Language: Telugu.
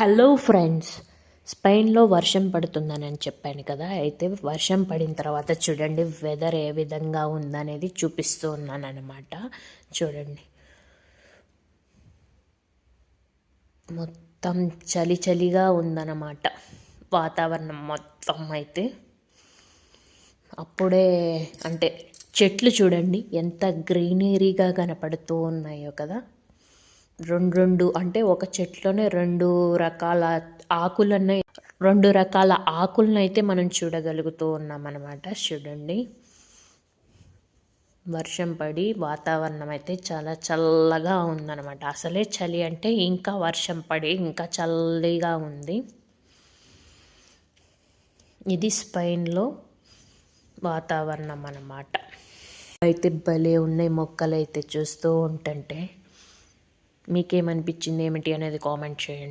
హలో ఫ్రెండ్స్, స్పెయిన్లో వర్షం పడుతుందని చెప్పాను కదా. అయితే వర్షం పడిన తర్వాత చూడండి వెదర్ ఏ విధంగా ఉందనేది చూపిస్తూ ఉన్నాను అనమాట. చూడండి, మొత్తం చలి చలిగా ఉందన్నమాట వాతావరణం మొత్తం. అయితే అప్పుడే అంటే చెట్లు చూడండి ఎంత గ్రీనరీగా కనపడుతూ ఉన్నాయో కదా. రెండు అంటే ఒక చెట్లోనే రెండు రకాల ఆకులను అయితే మనం చూడగలుగుతూ ఉన్నాం అన్నమాట. చూడండి, వర్షం పడి వాతావరణం అయితే చాలా చల్లగా ఉందన్నమాట. అసలే చలి అంటే ఇంకా వర్షం పడి ఇంకా చల్లిగా ఉంది. ఇది స్పెయిన్లో వాతావరణం అన్నమాట. అయితే భలే ఉన్నాయి మొక్కలు అయితే చూస్తూ ఉంటుంటే. మీకేమనిపించింది ఏమిటి అనేది కామెంట్ చేయండి.